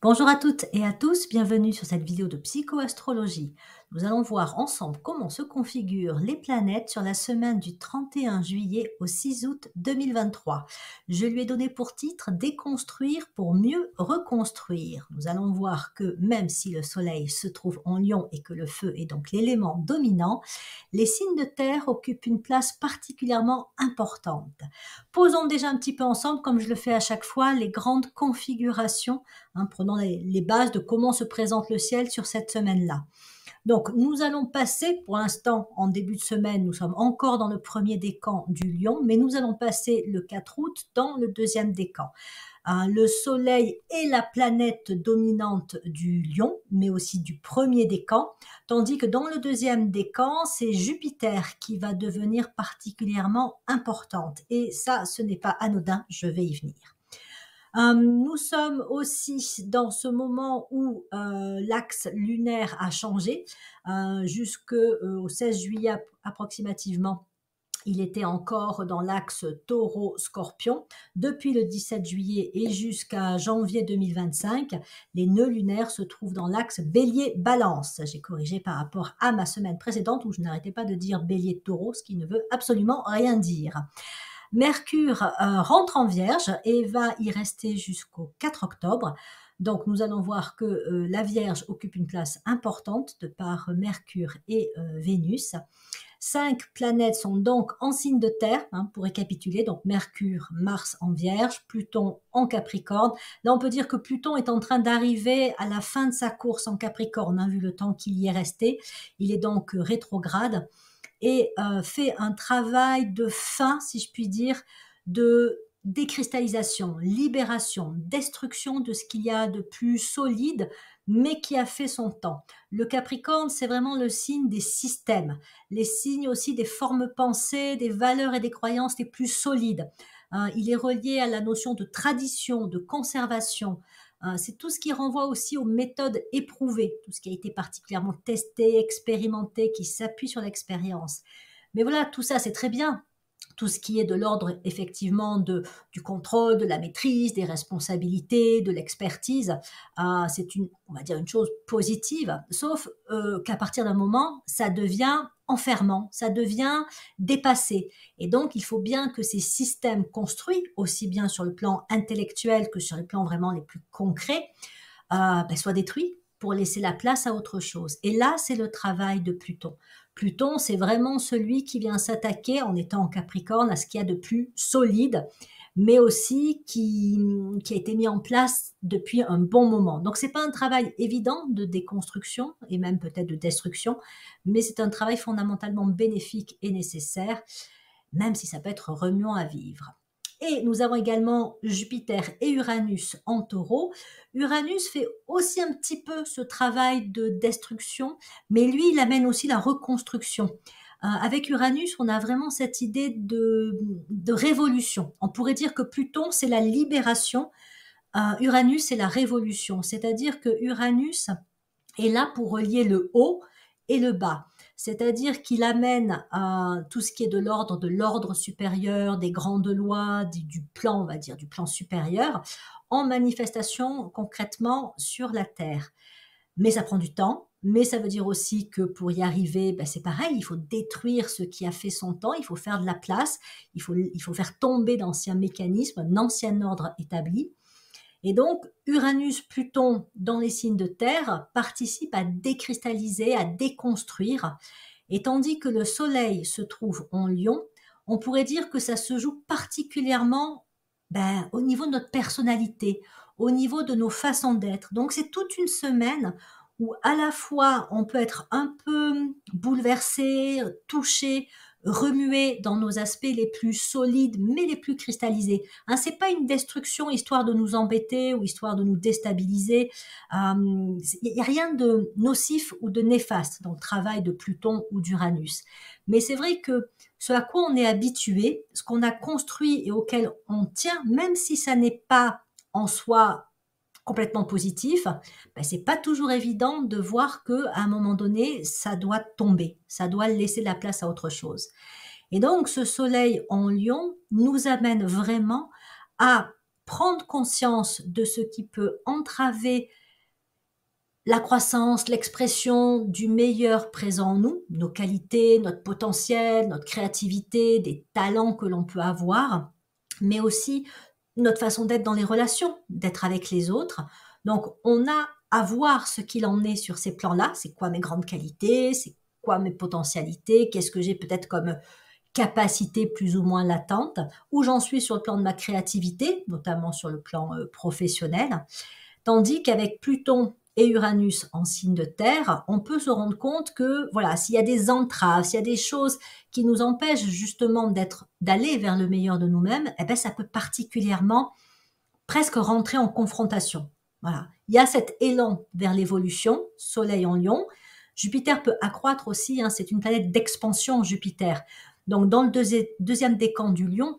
Bonjour à toutes et à tous, bienvenue sur cette vidéo de psychoastrologie. Nous allons voir ensemble comment se configurent les planètes sur la semaine du 31 juillet au 6 août 2023. Je lui ai donné pour titre Déconstruire pour mieux reconstruire. Nous allons voir que même si le soleil se trouve en Lion et que le feu est donc l'élément dominant, les signes de terre occupent une place particulièrement importante. Posons déjà un petit peu ensemble, comme je le fais à chaque fois, les grandes configurations, prenons les bases de comment se présente le ciel sur cette semaine-là. Donc, nous allons passer, pour l'instant, en début de semaine, nous sommes encore dans le premier décan du Lion, mais nous allons passer le 4 août dans le deuxième décan. Le Soleil est la planète dominante du Lion, mais aussi du premier décan, tandis que dans le deuxième décan, c'est Jupiter qui va devenir particulièrement importante. Et ça, ce n'est pas anodin, je vais y venir. Nous sommes aussi dans ce moment où l'axe lunaire a changé. Jusqu'au 16 juillet approximativement, il était encore dans l'axe taureau-scorpion. Depuis le 17 juillet et jusqu'à janvier 2025, les nœuds lunaires se trouvent dans l'axe bélier-balance. J'ai corrigé par rapport à ma semaine précédente où je n'arrêtais pas de dire bélier-taureau, ce qui ne veut absolument rien dire. Mercure rentre en Vierge et va y rester jusqu'au 4 octobre. Donc, nous allons voir que la Vierge occupe une place importante de par Mercure et Vénus. 5 planètes sont donc en signe de terre, pour récapituler. Donc, Mercure, Mars en Vierge, Pluton en Capricorne. Là, on peut dire que Pluton est en train d'arriver à la fin de sa course en Capricorne, vu le temps qu'il y est resté. Il est donc rétrograde et fait un travail de fin, si je puis dire, de décristallisation, libération, destruction de ce qu'il y a de plus solide, mais qui a fait son temps. Le Capricorne, c'est vraiment le signe des systèmes, les signes aussi des formes pensées, des valeurs et des croyances les plus solides. Il est relié à la notion de tradition, de conservation. C'est tout ce qui renvoie aussi aux méthodes éprouvées, tout ce qui a été particulièrement testé, expérimenté, qui s'appuie sur l'expérience. Mais voilà, tout ça, c'est très bien. Tout ce qui est de l'ordre, effectivement, du contrôle, de la maîtrise, des responsabilités, de l'expertise, c'est on va dire, une chose positive, sauf qu'à partir d'un moment, ça devient enfermant, ça devient dépassé. Et donc, il faut bien que ces systèmes construits, aussi bien sur le plan intellectuel que sur les plans vraiment les plus concrets, soient détruits pour laisser la place à autre chose. Et là, c'est le travail de Pluton. Pluton, c'est vraiment celui qui vient s'attaquer, en étant en Capricorne, à ce qu'il y a de plus solide, mais aussi qui a été mis en place depuis un bon moment. Donc, c'est pas un travail évident de déconstruction, et même peut-être de destruction, mais c'est un travail fondamentalement bénéfique et nécessaire, même si ça peut être remuant à vivre. Et nous avons également Jupiter et Uranus en Taureau. Uranus fait aussi un petit peu ce travail de destruction, mais lui, il amène aussi la reconstruction. Avec Uranus, on a vraiment cette idée de révolution. On pourrait dire que Pluton, c'est la libération. Uranus, c'est la révolution. C'est-à-dire que Uranus est là pour relier le haut et le bas. C'est-à-dire qu'il amène tout ce qui est de l'ordre supérieur, des grandes lois, du plan, on va dire, du plan supérieur, en manifestation concrètement sur la Terre. Mais ça prend du temps, mais ça veut dire aussi que pour y arriver, c'est pareil, il faut détruire ce qui a fait son temps, il faut faire de la place, il faut faire tomber d'anciens mécanismes, un ancien ordre établi. Et donc, Uranus-Pluton dans les signes de terre participe à décristalliser, à déconstruire. Et tandis que le Soleil se trouve en Lion, on pourrait dire que ça se joue particulièrement au niveau de notre personnalité, au niveau de nos façons d'être. Donc, c'est toute une semaine où à la fois on peut être un peu bouleversé, touché, remuer dans nos aspects les plus solides, mais les plus cristallisés. C'est pas une destruction histoire de nous embêter ou histoire de nous déstabiliser. Il n'y a rien de nocif ou de néfaste dans le travail de Pluton ou d'Uranus. Mais c'est vrai que ce à quoi on est habitué, ce qu'on a construit et auquel on tient, même si ça n'est pas en soi complètement positif, c'est pas toujours évident de voir que à un moment donné, ça doit tomber, ça doit laisser la place à autre chose. Et donc, ce soleil en Lion nous amène vraiment à prendre conscience de ce qui peut entraver la croissance, l'expression du meilleur présent en nous, nos qualités, notre potentiel, notre créativité, des talents que l'on peut avoir, mais aussi notre façon d'être dans les relations, d'être avec les autres. Donc, on a à voir ce qu'il en est sur ces plans-là. C'est quoi mes grandes qualités? C'est quoi mes potentialités? Qu'est-ce que j'ai peut-être comme capacité plus ou moins latente? Où j'en suis sur le plan de ma créativité, notamment sur le plan professionnel. Tandis qu'avec Pluton et Uranus en signe de terre, on peut se rendre compte que voilà, s'il y a des entraves, s'il y a des choses qui nous empêchent justement d'aller vers le meilleur de nous-mêmes, eh ben ça peut particulièrement presque rentrer en confrontation. Voilà. Il y a cet élan vers l'évolution, Soleil en Lion. Jupiter peut accroître aussi, hein, c'est une planète d'expansion, Jupiter. Donc dans le deuxième décan du Lion,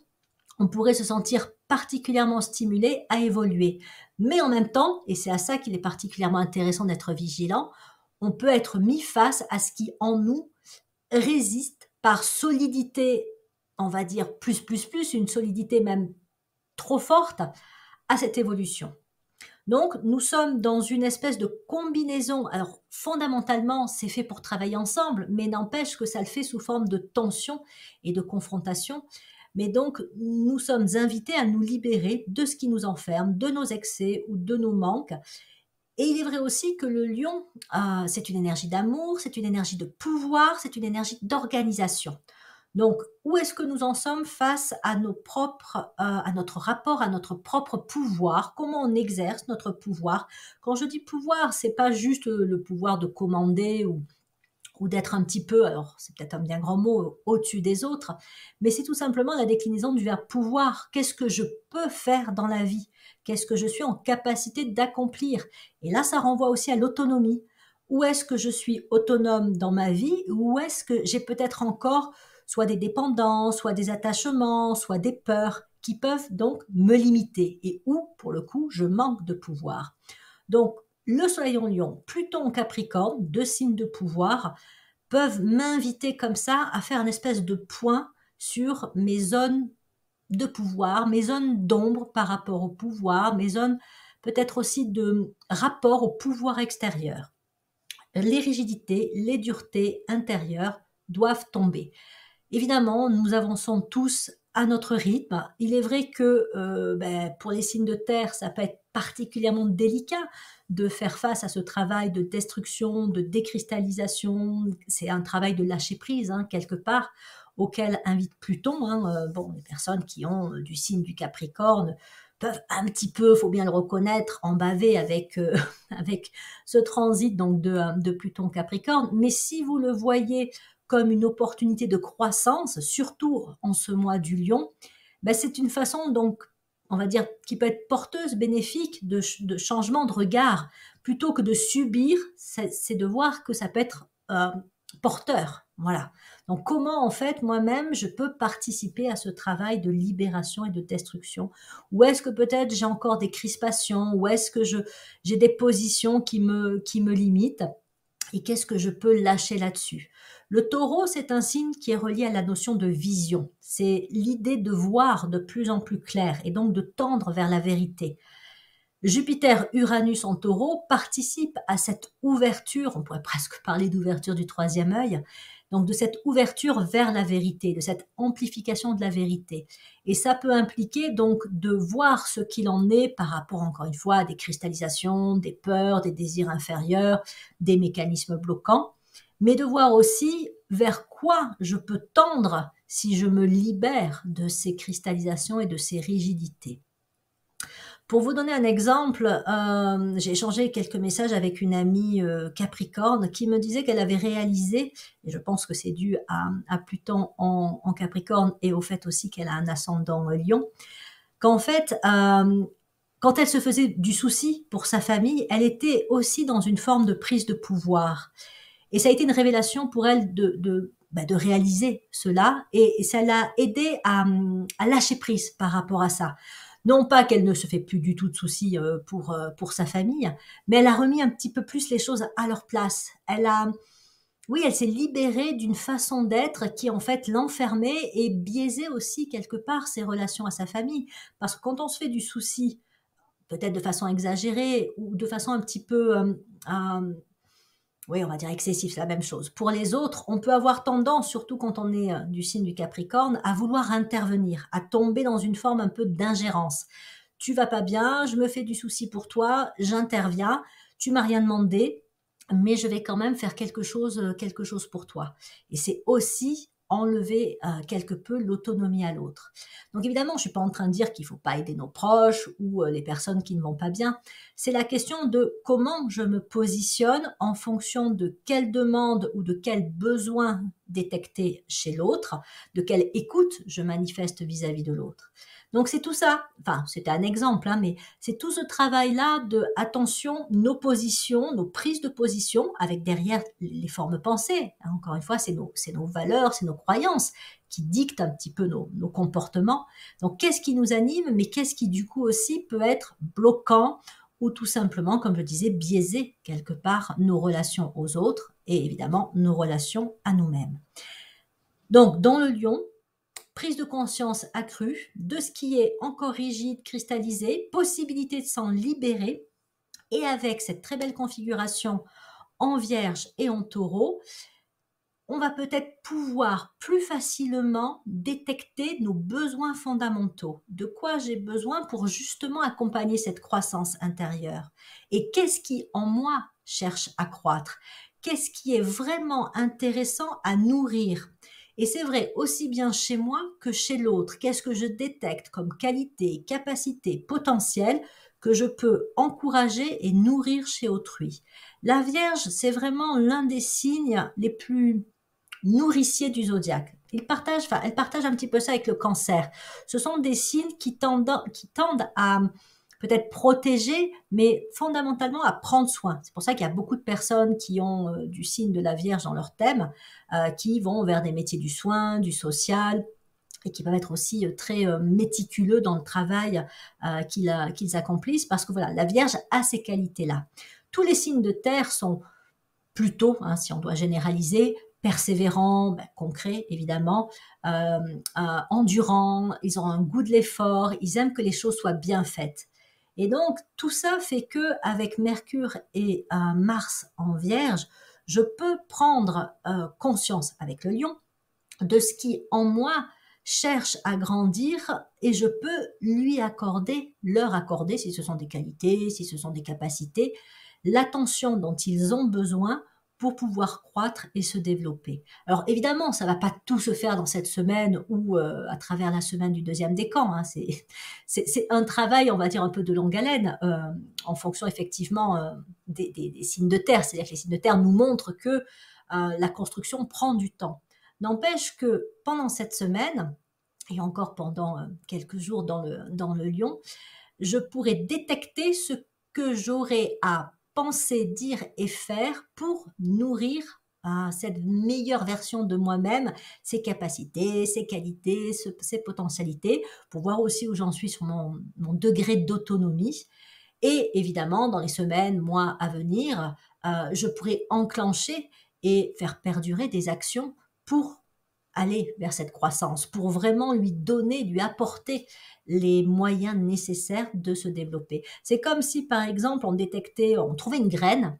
on pourrait se sentir particulièrement stimulé à évoluer. Mais en même temps, et c'est à ça qu'il est particulièrement intéressant d'être vigilant, on peut être mis face à ce qui en nous résiste par solidité, on va dire une solidité même trop forte à cette évolution. Donc, nous sommes dans une espèce de combinaison. Alors, fondamentalement, c'est fait pour travailler ensemble, mais n'empêche que ça le fait sous forme de tension et de confrontation. Mais donc, nous sommes invités à nous libérer de ce qui nous enferme, de nos excès ou de nos manques. Et il est vrai aussi que le lion, c'est une énergie d'amour, c'est une énergie de pouvoir, c'est une énergie d'organisation. Donc, où est-ce que nous en sommes face à à notre rapport à notre propre pouvoir? Comment on exerce notre pouvoir? Quand je dis pouvoir, c'est pas juste le pouvoir de commander ou d'être un petit peu, alors c'est peut-être un bien grand mot, au-dessus des autres, mais c'est tout simplement la déclinaison du verbe pouvoir. Qu'est-ce que je peux faire dans la vie? Qu'est-ce que je suis en capacité d'accomplir? Et là, ça renvoie aussi à l'autonomie. Où est-ce que je suis autonome dans ma vie? Ou est-ce que j'ai peut-être encore soit des dépendances, soit des attachements, soit des peurs qui peuvent donc me limiter et où, pour le coup, je manque de pouvoir. Donc, le Soleil en Lion, Pluton en Capricorne, deux signes de pouvoir, peuvent m'inviter comme ça à faire une espèce de point sur mes zones de pouvoir, mes zones d'ombre par rapport au pouvoir, mes zones peut-être aussi de rapport au pouvoir extérieur. Les rigidités, les duretés intérieures doivent tomber. Évidemment, nous avançons tous à notre rythme. Il est vrai que pour les signes de terre, ça peut être particulièrement délicat de faire face à ce travail de destruction, de décristallisation. C'est un travail de lâcher prise, hein, quelque part, auquel invite Pluton. Les personnes qui ont du signe du Capricorne peuvent un petit peu, faut bien le reconnaître, en baver avec, avec ce transit donc de Pluton Capricorne. Mais si vous le voyez comme une opportunité de croissance, surtout en ce mois du Lion, c'est une façon donc, on va dire, qui peut être porteuse, bénéfique de changement de regard. Plutôt que de subir, c'est de voir que ça peut être porteur. Voilà. Donc comment en fait moi-même je peux participer à ce travail de libération et de destruction? Ou est-ce que peut-être j'ai encore des crispations? Ou est-ce que j'ai des positions qui me limitent? Et qu'est-ce que je peux lâcher là-dessus? Le taureau, c'est un signe qui est relié à la notion de vision. C'est l'idée de voir de plus en plus clair et donc de tendre vers la vérité. Jupiter-Uranus en taureau participe à cette ouverture, on pourrait presque parler d'ouverture du troisième œil, donc de cette ouverture vers la vérité, de cette amplification de la vérité. Et ça peut impliquer donc de voir ce qu'il en est par rapport, encore une fois, à des cristallisations, des peurs, des désirs inférieurs, des mécanismes bloquants, mais de voir aussi vers quoi je peux tendre si je me libère de ces cristallisations et de ces rigidités. Pour vous donner un exemple, j'ai échangé quelques messages avec une amie Capricorne qui me disait qu'elle avait réalisé, et je pense que c'est dû à Pluton en Capricorne et au fait aussi qu'elle a un ascendant Lion, qu'en fait, quand elle se faisait du souci pour sa famille, elle était aussi dans une forme de prise de pouvoir. Et ça a été une révélation pour elle de réaliser cela et ça l'a aidé à lâcher prise par rapport à ça. Non pas qu'elle ne se fait plus du tout de soucis pour sa famille, mais elle a remis un petit peu plus les choses à leur place. Elle a Oui, elle s'est libérée d'une façon d'être qui, en fait, l'enfermait et biaisait aussi quelque part ses relations à sa famille. Parce que quand on se fait du souci, peut-être de façon exagérée ou de façon un petit peu, oui, on va dire excessif, c'est la même chose. Pour les autres, on peut avoir tendance, surtout quand on est du signe du Capricorne, à vouloir intervenir, à tomber dans une forme un peu d'ingérence. Tu vas pas bien, je me fais du souci pour toi, j'interviens, tu m'as rien demandé, mais je vais quand même faire quelque chose pour toi. Et c'est aussi enlever quelque peu l'autonomie à l'autre. Donc évidemment, je suis pas en train de dire qu'il faut pas aider nos proches ou les personnes qui ne vont pas bien. C'est la question de comment je me positionne en fonction de quelle demande ou de quel besoin détecté chez l'autre, de quelle écoute je manifeste vis-à-vis de l'autre. Donc c'est tout ça, enfin c'était un exemple, hein, mais c'est tout ce travail-là de attention, nos positions, nos prises de position, avec derrière les formes pensées. Hein, encore une fois, c'est nos valeurs, c'est nos croyances qui dictent un petit peu nos comportements. Donc qu'est-ce qui nous anime, mais qu'est-ce qui du coup aussi peut être bloquant ou tout simplement, comme je disais, biaiser quelque part nos relations aux autres et évidemment nos relations à nous-mêmes. Donc dans le lion, prise de conscience accrue de ce qui est encore rigide, cristallisé, possibilité de s'en libérer et avec cette très belle configuration en vierge et en taureau, on va peut-être pouvoir plus facilement détecter nos besoins fondamentaux. De quoi j'ai besoin pour justement accompagner cette croissance intérieure? Et qu'est-ce qui en moi cherche à croître? Qu'est-ce qui est vraiment intéressant à nourrir? Et c'est vrai aussi bien chez moi que chez l'autre. Qu'est-ce que je détecte comme qualité, capacité, potentiel que je peux encourager et nourrir chez autrui? La Vierge, c'est vraiment l'un des signes les plus nourricier du zodiaque. Elle partage un petit peu ça avec le cancer. Ce sont des signes qui tendent à peut-être protéger, mais fondamentalement à prendre soin. C'est pour ça qu'il y a beaucoup de personnes qui ont du signe de la Vierge dans leur thème, qui vont vers des métiers du soin, du social, et qui peuvent être aussi très méticuleux dans le travail qu'ils accomplissent, parce que voilà, la Vierge a ces qualités-là. Tous les signes de terre sont plutôt, hein, si on doit généraliser, persévérants, ben, concrets évidemment, endurants, ils ont un goût de l'effort, ils aiment que les choses soient bien faites. Et donc tout ça fait que avec Mercure et Mars en Vierge, je peux prendre conscience avec le Lion de ce qui en moi cherche à grandir et je peux leur accorder, si ce sont des qualités, si ce sont des capacités, l'attention dont ils ont besoin pour pouvoir croître et se développer. Alors évidemment, ça va pas tout se faire dans cette semaine ou à travers la semaine du deuxième décan. Hein. C'est un travail, on va dire, un peu de longue haleine, en fonction effectivement des signes de terre. C'est-à-dire que les signes de terre nous montrent que la construction prend du temps. N'empêche que pendant cette semaine, et encore pendant quelques jours dans le lion, je pourrais détecter ce que j'aurais à penser, dire et faire pour nourrir cette meilleure version de moi-même, ses capacités, ses qualités, ses potentialités, pour voir aussi où j'en suis sur mon degré d'autonomie. Et évidemment, dans les semaines, mois à venir, je pourrais enclencher et faire perdurer des actions pour aller vers cette croissance, pour vraiment lui donner, lui apporter les moyens nécessaires de se développer. C'est comme si, par exemple, on trouvait une graine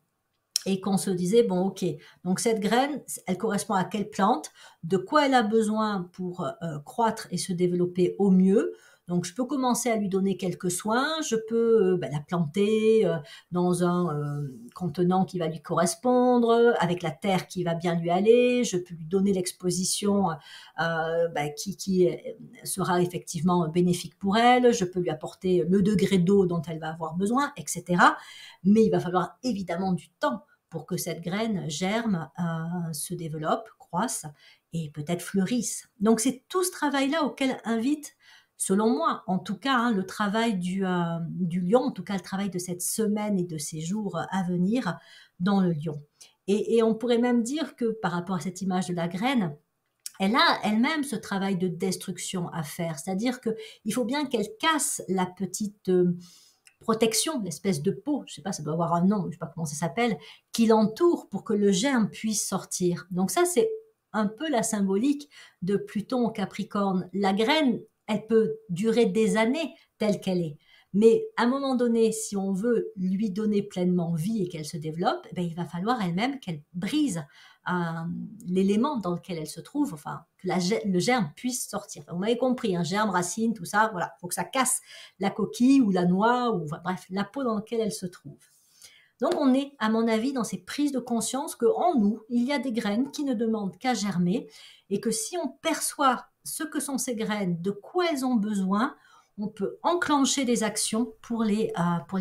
et qu'on se disait, bon, ok, donc cette graine, elle correspond à quelle plante, de quoi elle a besoin pour croître et se développer au mieux. Donc, je peux commencer à lui donner quelques soins, je peux la planter dans un contenant qui va lui correspondre, avec la terre qui va bien lui aller, je peux lui donner l'exposition qui sera effectivement bénéfique pour elle, je peux lui apporter le degré d'eau dont elle va avoir besoin, etc. Mais il va falloir évidemment du temps pour que cette graine germe, se développe, croisse et peut-être fleurisse. Donc c'est tout ce travail-là auquel invite, selon moi, en tout cas, hein, le travail du lion, en tout cas le travail de cette semaine et de ces jours à venir dans le lion. Et on pourrait même dire que par rapport à cette image de la graine, elle a elle-même ce travail de destruction à faire. C'est-à-dire qu'il faut bien qu'elle casse la petite protection, l'espèce de peau, je sais pas, ça doit avoir un nom, je sais pas comment ça s'appelle, qui l'entoure pour que le germe puisse sortir. Donc ça, c'est un peu la symbolique de Pluton au Capricorne. La graine, elle peut durer des années telle qu'elle est. Mais à un moment donné, si on veut lui donner pleinement vie et qu'elle se développe, eh bien, il va falloir elle-même qu'elle brise euh, l'élément dans lequel elle se trouve, enfin, que le germe puisse sortir. Enfin, vous m'avez compris, un germe, racine, tout ça, voilà, il faut que ça casse la coquille ou la noix, ou enfin, bref, la peau dans laquelle elle se trouve. Donc on est, à mon avis, dans ces prises de conscience qu'en nous, il y a des graines qui ne demandent qu'à germer et que si on perçoit ce que sont ces graines, de quoi elles ont besoin, on peut enclencher des actions pour les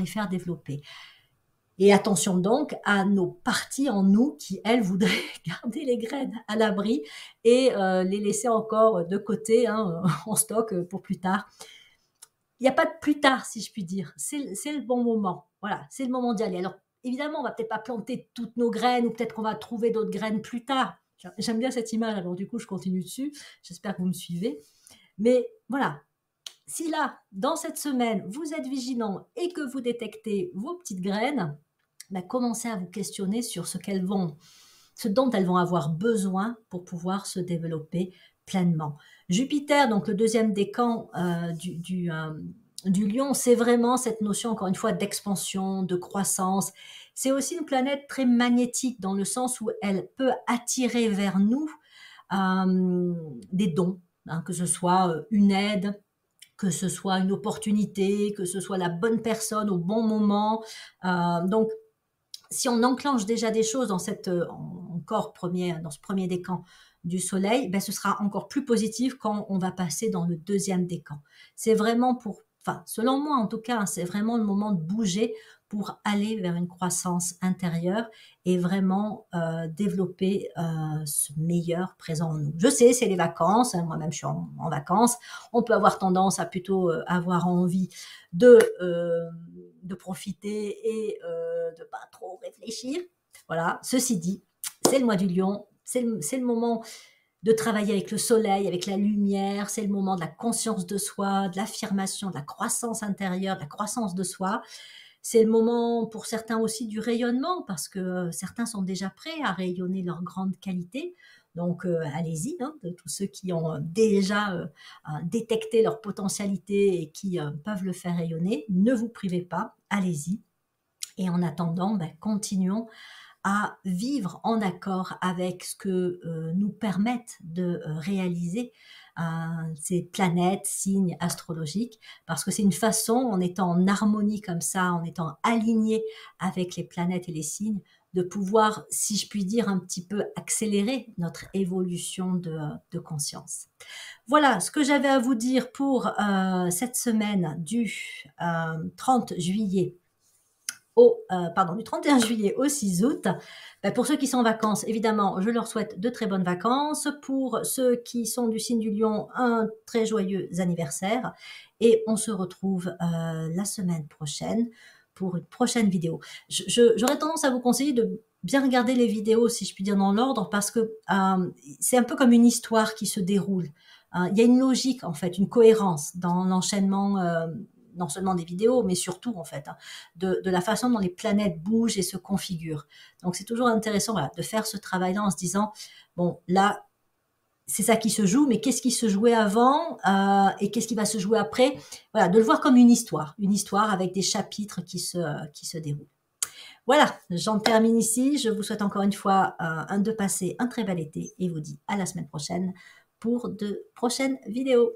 faire développer. Et attention donc à nos parties en nous qui, elles, voudraient garder les graines à l'abri et les laisser encore de côté, hein, en stock pour plus tard. Il n'y a pas de plus tard, si je puis dire. C'est le bon moment. Voilà, c'est le moment d'y aller. Alors, évidemment, on va peut-être pas planter toutes nos graines ou peut-être qu'on va trouver d'autres graines plus tard. J'aime bien cette image, alors du coup, je continue dessus. J'espère que vous me suivez. Mais voilà, si là, dans cette semaine, vous êtes vigilant et que vous détectez vos petites graines, ben, commencez à vous questionner sur ce dont elles vont avoir besoin pour pouvoir se développer pleinement. Jupiter, donc le deuxième décan du Lion, c'est vraiment cette notion, encore une fois, d'expansion, de croissance. C'est aussi une planète très magnétique dans le sens où elle peut attirer vers nous des dons, hein, que ce soit une aide, que ce soit une opportunité, que ce soit la bonne personne au bon moment. Donc, si on enclenche déjà des choses dans dans ce premier décan du soleil, ben, ce sera encore plus positif quand on va passer dans le deuxième décan. C'est vraiment selon moi en tout cas, c'est vraiment le moment de bouger pour aller vers une croissance intérieure et vraiment développer ce meilleur présent en nous. Je sais, c'est les vacances, hein, moi-même je suis en vacances, on peut avoir tendance à plutôt avoir envie de profiter et de pas trop réfléchir. Voilà, ceci dit, c'est le mois du lion, c'est le moment de travailler avec le soleil, avec la lumière, c'est le moment de la conscience de soi, de l'affirmation, de la croissance intérieure, de la croissance de soi. C'est le moment pour certains aussi du rayonnement parce que certains sont déjà prêts à rayonner leur grande qualité. Donc allez-y, hein, de tous ceux qui ont déjà détecté leur potentialité et qui peuvent le faire rayonner, ne vous privez pas, allez-y. Et en attendant, ben, continuons à vivre en accord avec ce que nous permettent de réaliser ces planètes, signes astrologiques, parce que c'est une façon, en étant en harmonie comme ça, en étant aligné avec les planètes et les signes, de pouvoir, si je puis dire, un petit peu accélérer notre évolution de conscience. Voilà ce que j'avais à vous dire pour cette semaine du 30 juillet du 31 juillet au 6 août. Ben, pour ceux qui sont en vacances, évidemment, je leur souhaite de très bonnes vacances. Pour ceux qui sont du signe du lion, un très joyeux anniversaire. Et on se retrouve la semaine prochaine pour une prochaine vidéo. J'aurais tendance à vous conseiller de bien regarder les vidéos, si je puis dire, dans l'ordre, parce que c'est un peu comme une histoire qui se déroule. Il y a une logique, en fait, une cohérence dans l'enchaînement non seulement des vidéos, mais surtout en fait, hein, de la façon dont les planètes bougent et se configurent. Donc c'est toujours intéressant de faire ce travail-là en se disant, bon là, c'est ça qui se joue, mais qu'est-ce qui se jouait avant et qu'est-ce qui va se jouer après? Voilà, de le voir comme une histoire avec des chapitres qui se déroulent. Voilà, j'en termine ici. Je vous souhaite encore une fois de passer un très bel été et vous dis à la semaine prochaine pour de prochaines vidéos.